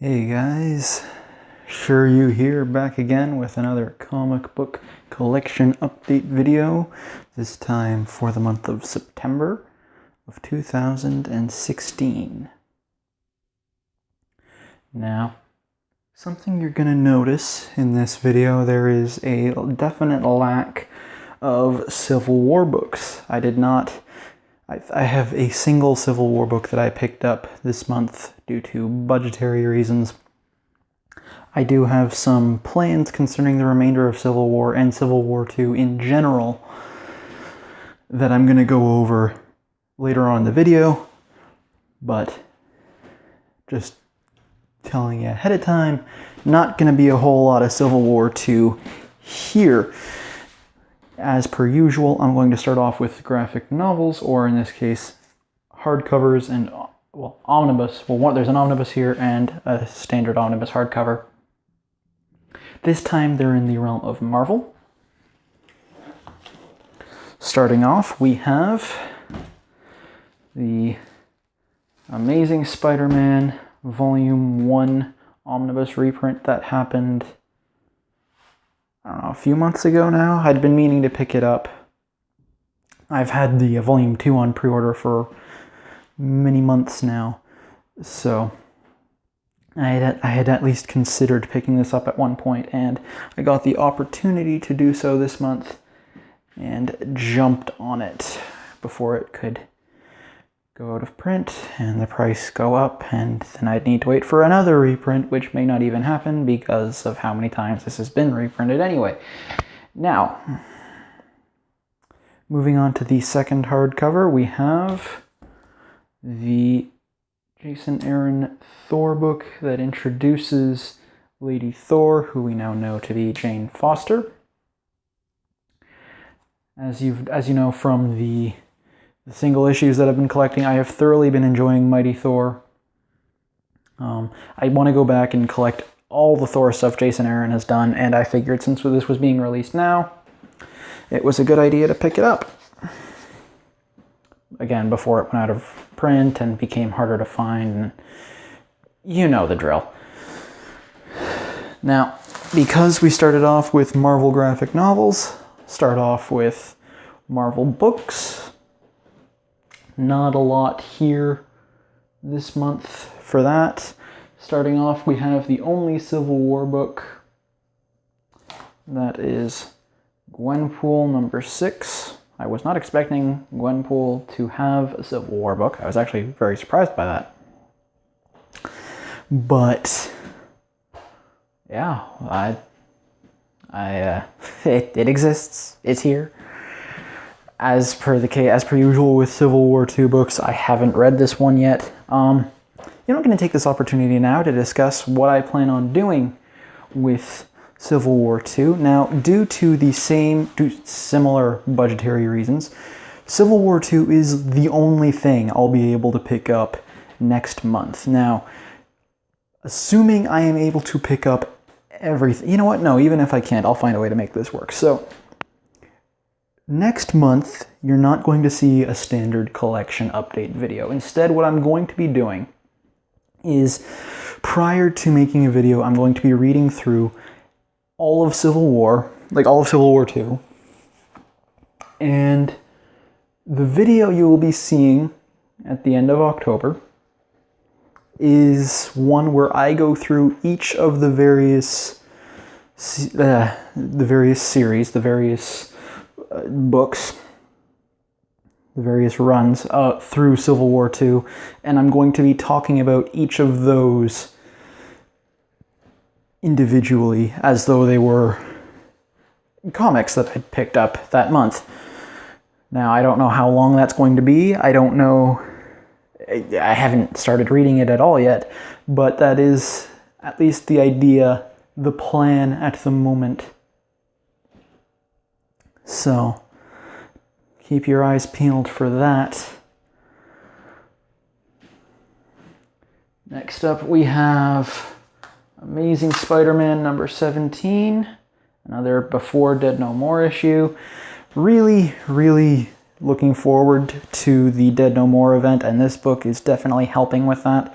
Hey guys, Shurue here, back again with another comic book collection update video, this time for the month of September of 2016. Now, something you're going to notice in this video, there is a definite lack of Civil War books. I have a single Civil War book that I picked up this month due to budgetary reasons. I do have some plans concerning the remainder of Civil War and Civil War II in general that I'm going to go over later on in the video, but just telling you ahead of time, not going to be a whole lot of Civil War II here. As per usual, I'm going to start off with graphic novels, or in this case, hardcovers and, well, omnibus. Well, there's an omnibus here and a standard omnibus hardcover. This time they're in the realm of Marvel. Starting off, we have the Amazing Spider-Man Volume 1 omnibus reprint that happened, I don't know, a few months ago now. I'd been meaning to pick it up. I've had the Volume 2 on pre-order for many months now, so I had at least considered picking this up at one point, and I got the opportunity to do so this month and jumped on it before it could go out of print and the price go up, and then I'd need to wait for another reprint, which may not even happen because of how many times this has been reprinted anyway. Now, moving on to the second hardcover, we have the Jason Aaron Thor book that introduces Lady Thor, who we now know to be Jane Foster. As you know from the single issues that I've been collecting, I have thoroughly been enjoying Mighty Thor. I want to go back and collect all the Thor stuff Jason Aaron has done, and I figured since this was being released now, it was a good idea to pick it up. Again, before it went out of print and became harder to find, and you know the drill. Now, because we started off with Marvel graphic novels, start off with Marvel books. Not a lot here this month for that. Starting off, we have the only Civil War book. That is Gwenpool number 6. I was not expecting Gwenpool to have a Civil War book. I was actually very surprised by that. But yeah, it exists. It's here. As per usual with Civil War II books, I haven't read this one yet. I'm going to take this opportunity now to discuss what I plan on doing with Civil War II. Now, due to similar budgetary reasons, Civil War II is the only thing I'll be able to pick up next month. Now, assuming I am able to pick up everything, you know what? No, even if I can't, I'll find a way to make this work. So, next month, you're not going to see a standard collection update video. Instead, what I'm going to be doing is, prior to making a video, I'm going to be reading through all of Civil War, like all of Civil War II, and the video you will be seeing at the end of October is one where I go through each of the various series, the various books, the various runs through Civil War II, and I'm going to be talking about each of those individually as though they were comics that I picked up that month. Now, I don't know how long that's going to be. I don't know. I haven't started reading it at all yet, but that is at least the idea, the plan at the moment. So, keep your eyes peeled for that. Next up, we have Amazing Spider-Man number 17, another Before Dead No More issue. Really, really looking forward to the Dead No More event, and this book is definitely helping with that.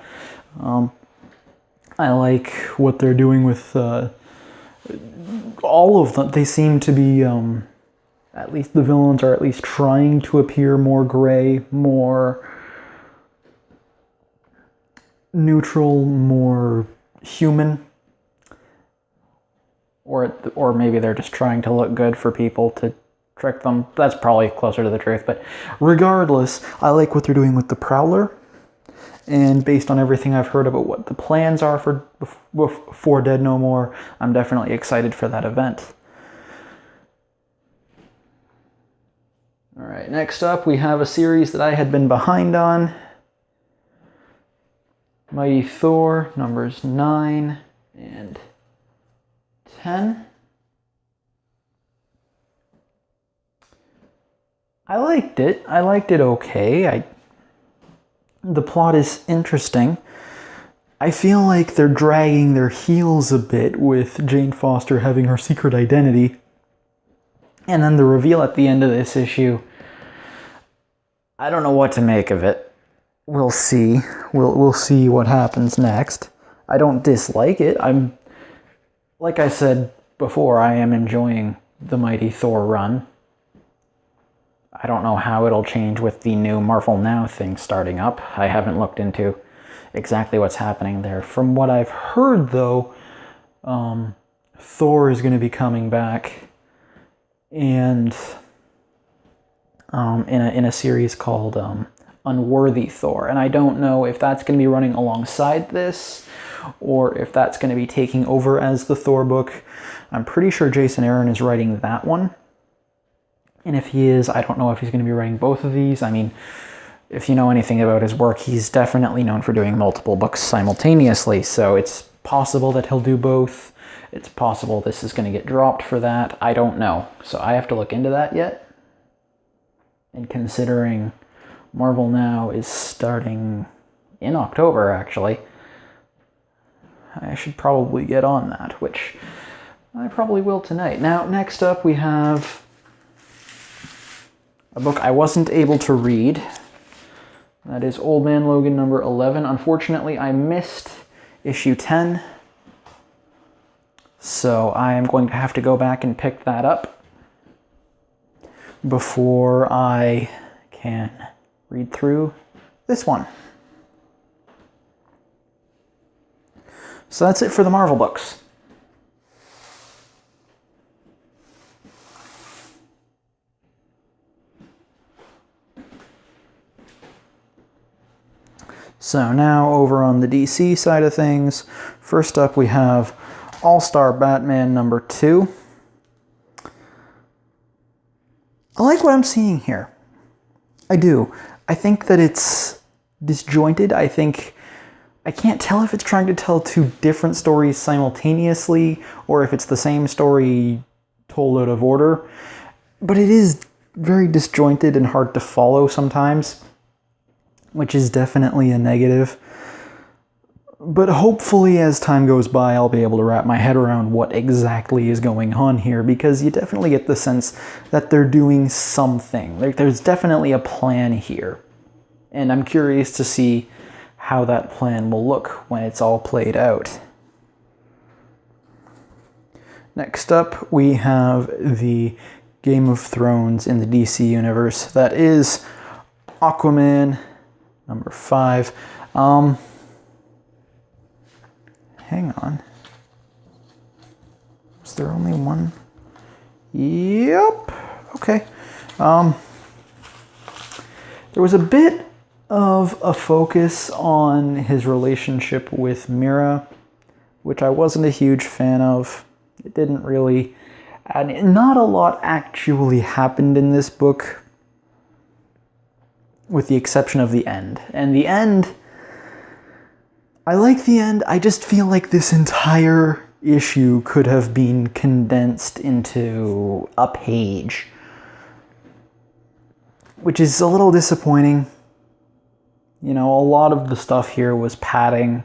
I like what they're doing with all of them. They seem to be, at least the villains are at least trying to appear more gray, more neutral, more human. Or maybe they're just trying to look good for people to trick them. That's probably closer to the truth. But regardless, I like what they're doing with the Prowler. And based on everything I've heard about what the plans are for Dead No More, I'm definitely excited for that event. Alright, next up we have a series that I had been behind on. Mighty Thor, numbers 9 and 10. I liked it. I liked it okay. The plot is interesting. I feel like they're dragging their heels a bit with Jane Foster having her secret identity. And then the reveal at the end of this issue, I don't know what to make of it. We'll see. We'll see what happens next. I don't dislike it. Like I said before, I am enjoying the Mighty Thor run. I don't know how it'll change with the new Marvel Now thing starting up. I haven't looked into exactly what's happening there. From what I've heard, though, Thor is going to be coming back and in a series called Unworthy Thor. And I don't know if that's going to be running alongside this or if that's going to be taking over as the Thor book. I'm pretty sure Jason Aaron is writing that one. And if he is, I don't know if he's going to be writing both of these. I mean, if you know anything about his work, he's definitely known for doing multiple books simultaneously. So it's possible that he'll do both. It's possible this is going to get dropped for that. I don't know. So I have to look into that yet. And considering Marvel Now is starting in October, actually, I should probably get on that, which I probably will tonight. Now, next up we have a book I wasn't able to read. That is Old Man Logan number 11. Unfortunately, I missed issue 10. So I am going to have to go back and pick that up before I can read through this one. So that's it for the Marvel books. So now over on the DC side of things, first up we have All-Star Batman number 2. I like what I'm seeing here. I do. I think that it's disjointed. I can't tell if it's trying to tell two different stories simultaneously or if it's the same story told out of order. But it is very disjointed and hard to follow sometimes, which is definitely a negative. But hopefully as time goes by, I'll be able to wrap my head around what exactly is going on here, because you definitely get the sense that they're doing something. Like, there's definitely a plan here. And I'm curious to see how that plan will look when it's all played out. Next up, we have the Game of Thrones in the DC universe. That is Aquaman number 5. Hang on. Is there only one? Yep. Okay. There was a bit of a focus on his relationship with Mira, which I wasn't a huge fan of. It didn't really... not a lot actually happened in this book, with the exception of the end. And the end... I like the end. I just feel like this entire issue could have been condensed into a page, which is a little disappointing. You know, a lot of the stuff here was padding,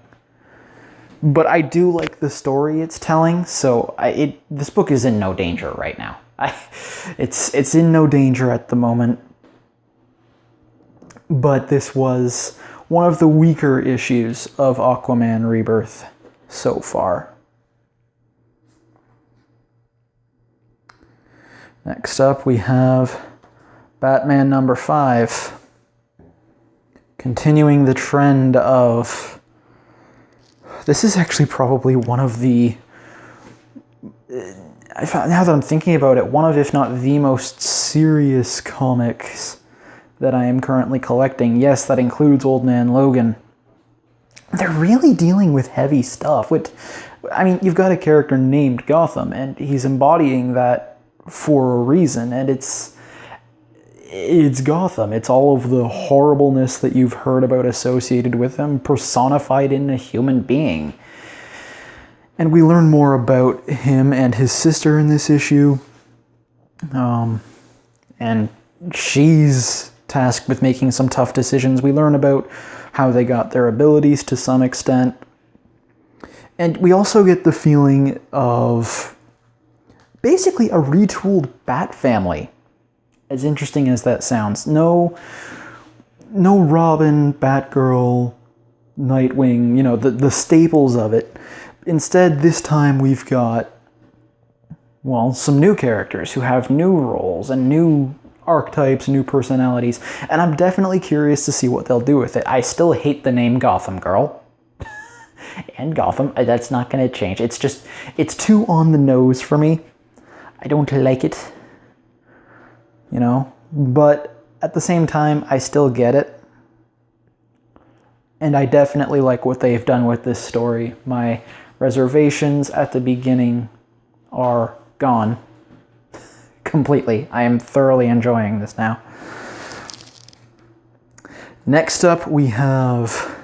but I do like the story it's telling, so this book is in no danger right now. It's in no danger at the moment, but this was one of the weaker issues of Aquaman Rebirth. so far. Next up, we have Batman number 5. Continuing the trend of... This is actually probably one of the... Now that I'm thinking about it, one of, if not the most serious comics that I am currently collecting. Yes, that includes Old Man Logan. They're really dealing with heavy stuff. I mean, you've got a character named Gotham, and he's embodying that for a reason, and it's Gotham. It's all of the horribleness that you've heard about associated with him, personified in a human being. And we learn more about him and his sister in this issue. And she's tasked with making some tough decisions. We learn about how they got their abilities to some extent. And we also get the feeling of basically a retooled Bat family. As interesting as that sounds. No Robin, Batgirl, Nightwing, the staples of it. Instead, this time we've got, well, some new characters who have new roles and new archetypes, new personalities, and I'm definitely curious to see what they'll do with it. I still hate the name Gotham Girl. And Gotham, that's not going to change. It's too on the nose for me. I don't like it. But at the same time, I still get it. And I definitely like what they've done with this story. My reservations at the beginning are gone completely. I am thoroughly enjoying this now. Next up, we have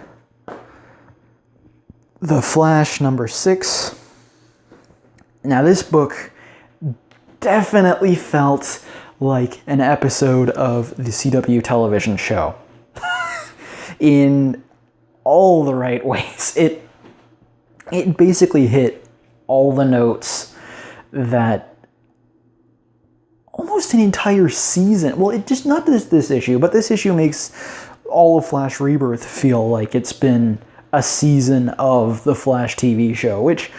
The Flash number 6. Now, this book definitely felt like an episode of the CW television show. In all the right ways. It basically hit all the notes that almost an entire season, well, it just, not this issue, but this issue makes all of Flash Rebirth feel like it's been a season of the Flash TV show, which,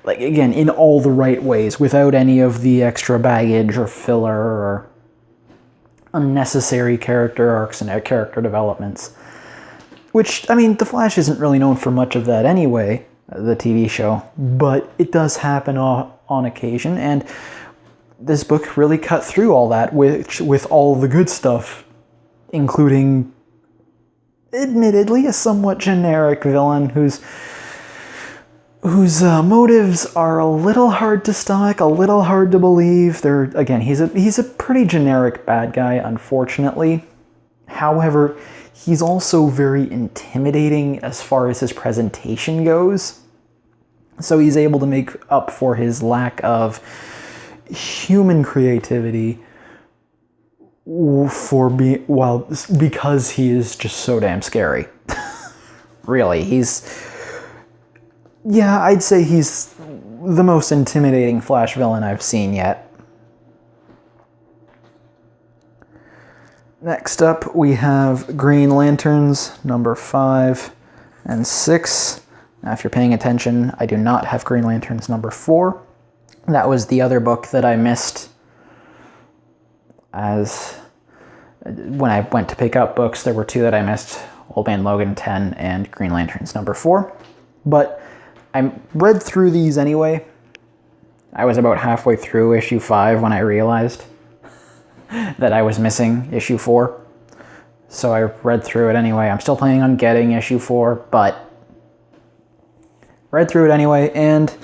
like, again, in all the right ways, without any of the extra baggage or filler or unnecessary character arcs and character developments. Which, I mean, The Flash isn't really known for much of that anyway, the TV show, but it does happen on occasion, and this book really cut through all that with all the good stuff, including, admittedly, a somewhat generic villain whose motives are a little hard to stomach, a little hard to believe. Again, he's a pretty generic bad guy, unfortunately. However, he's also very intimidating as far as his presentation goes. So he's able to make up for his lack of human creativity because he is just so damn scary. Really, I'd say he's the most intimidating Flash villain I've seen yet. Next up, we have Green Lanterns, number 5 and 6. Now, if you're paying attention, I do not have Green Lanterns number 4. That was the other book that I missed when I went to pick up books. There were 2 that I missed, Old Man Logan 10 and Green Lanterns number 4. But I read through these anyway. I was about halfway through issue 5 when I realized that I was missing issue 4. So I read through it anyway. I'm still planning on getting issue 4, but read through it anyway, and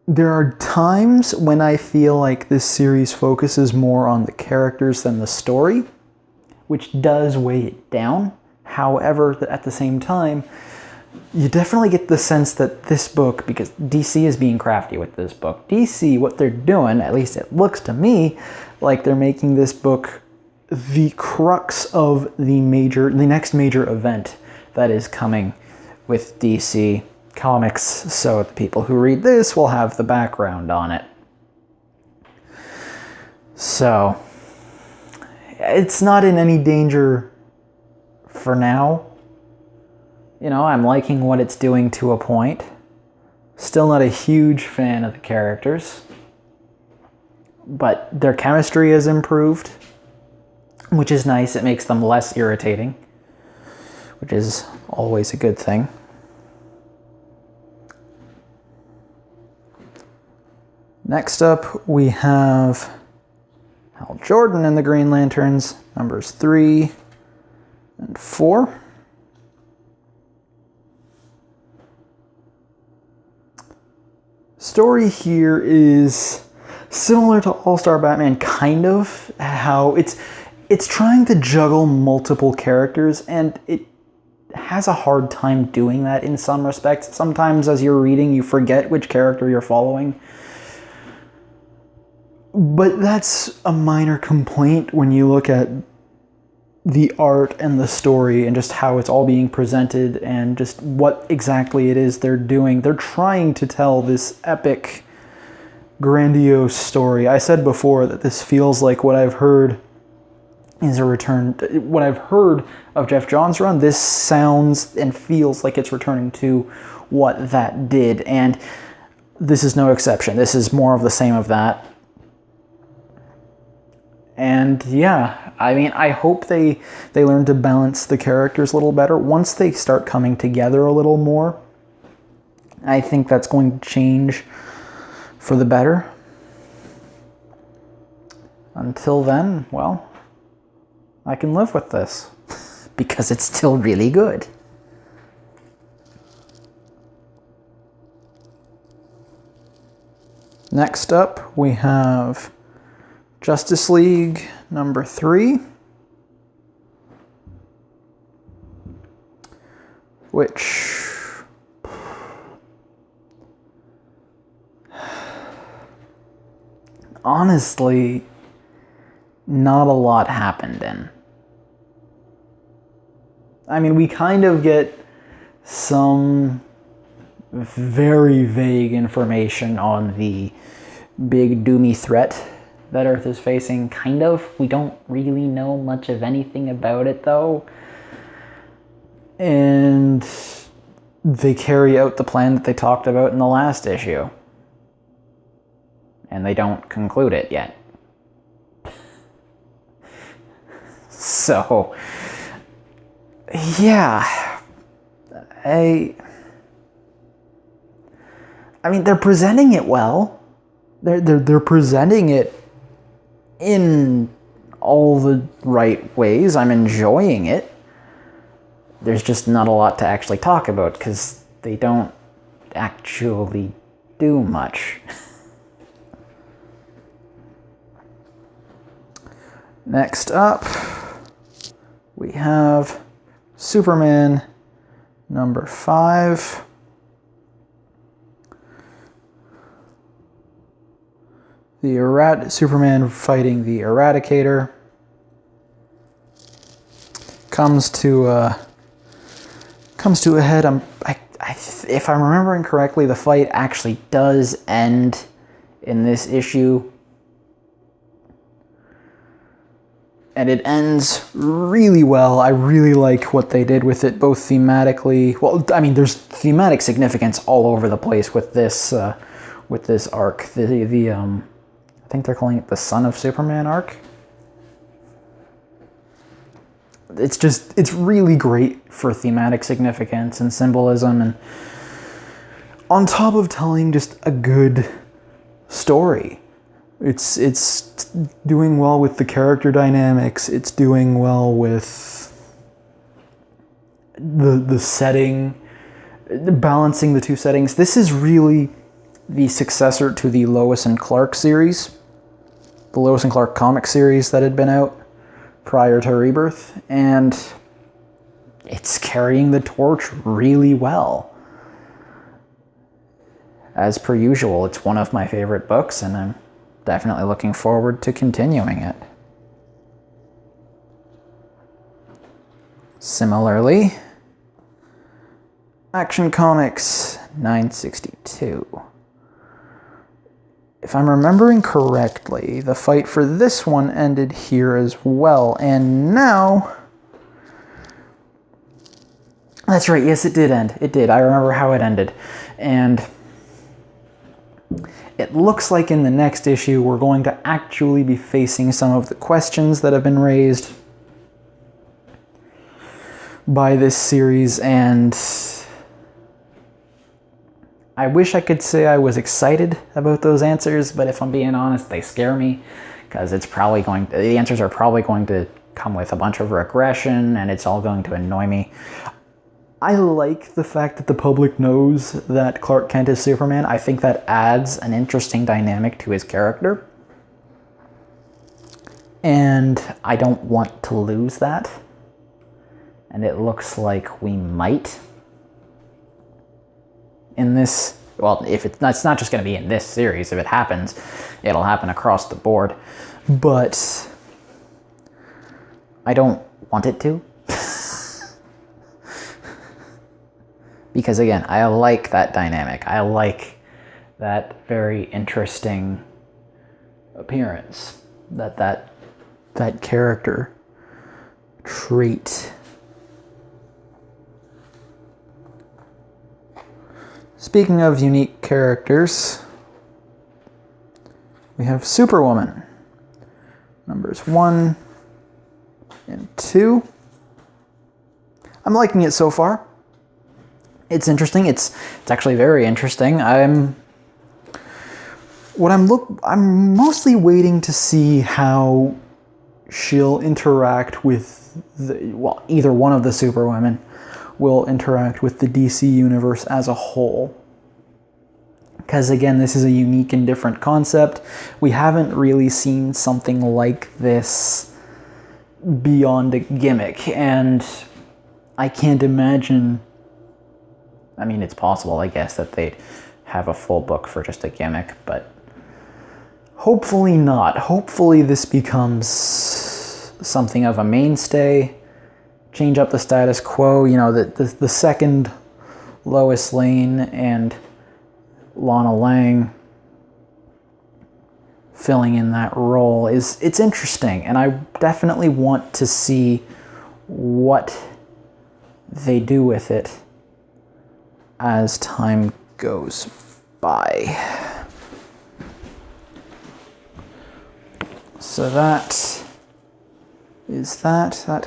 there are times when I feel like this series focuses more on the characters than the story, which does weigh it down. However, at the same time, you definitely get the sense that this book, because DC is being crafty with this book. DC, what they're doing, at least it looks to me, like they're making this book the crux of the next major event that is coming with DC Comics, so the people who read this will have the background on it. So, it's not in any danger for now, You know, I'm liking what it's doing to a point. Still not a huge fan of the characters, but their chemistry has improved, which is nice. It makes them less irritating, which is always a good thing. Next up, we have Hal Jordan and the Green Lanterns, numbers 3 and 4. Story here is similar to All-Star Batman, kind of, how it's trying to juggle multiple characters, and it has a hard time doing that in some respects. Sometimes as you're reading, you forget which character you're following. But that's a minor complaint when you look at the art and the story and just how it's all being presented and just what exactly it is they're doing. They're trying to tell this epic, grandiose story. I said before that this feels like what I've heard is a return. What I've heard of Jeff Johns' run, this sounds and feels like it's returning to what that did. And this is no exception. This is more of the same of that. And yeah, I mean, I hope they learn to balance the characters a little better. Once they start coming together a little more, I think that's going to change for the better. Until then, well, I can live with this because it's still really good. Next up, we have Justice League number 3, which honestly, not a lot happened in. I mean, we kind of get some very vague information on the big doomy threat that Earth is facing, kind of. We don't really know much of anything about it, though. And they carry out the plan that they talked about in the last issue. And they don't conclude it yet. So, yeah. I mean, they're presenting it well. They're presenting it in all the right ways. I'm enjoying it. There's just not a lot to actually talk about because they don't actually do much. Next up, we have Superman number 5. Superman fighting the Eradicator comes to a head. If I'm remembering correctly, the fight actually does end in this issue, and it ends really well. I really like what they did with it, both thematically. Well, I mean, there's thematic significance all over the place with this arc. I think they're calling it the Son of Superman arc. It's really great for thematic significance and symbolism, and on top of telling just a good story. It's doing well with the character dynamics. It's doing well with the setting, balancing the two settings. This is really the successor to the Lois and Clark series, the Lois and Clark comic series that had been out prior to Rebirth, and it's carrying the torch really well. As per usual, it's one of my favorite books, and I'm definitely looking forward to continuing it. Similarly, Action Comics 962. If I'm remembering correctly, the fight for this one ended here as well, and now That's right, yes, it did end. It did. I remember how it ended. And it looks like in the next issue we're going to actually be facing some of the questions that have been raised by this series, and I wish I could say I was excited about those answers, but if I'm being honest, they scare me, because the answers are probably going to come with a bunch of regression, and it's all going to annoy me. I like the fact that the public knows that Clark Kent is Superman. I think that adds an interesting dynamic to his character. And I don't want to lose that. And it looks like we might in this. Well, it's not just going to be in this series. If it happens, it'll happen across the board. But I don't want it to. Because again, I like that dynamic. I like that very interesting appearance, that character trait. Speaking of unique characters, we have Superwoman, numbers 1 and 2. I'm liking it so far. It's interesting. It's actually very interesting. I'm mostly waiting to see how she'll interact with either one of the Superwomen will interact with the DC universe as a whole. Because again, this is a unique and different concept. We haven't really seen something like this beyond a gimmick, and I can't imagine. I mean, it's possible, I guess, that they'd have a full book for just a gimmick, but hopefully not. Hopefully this becomes something of a mainstay, change up the status quo. You know, the second Lois Lane and Lana Lang filling in that role it's interesting, and I definitely want to see what they do with it as time goes by. So that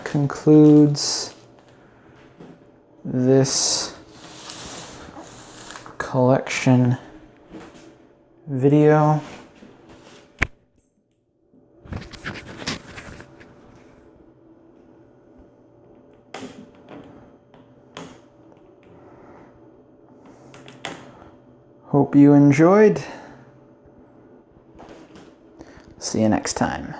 concludes this collection video. Hope you enjoyed. See you next time.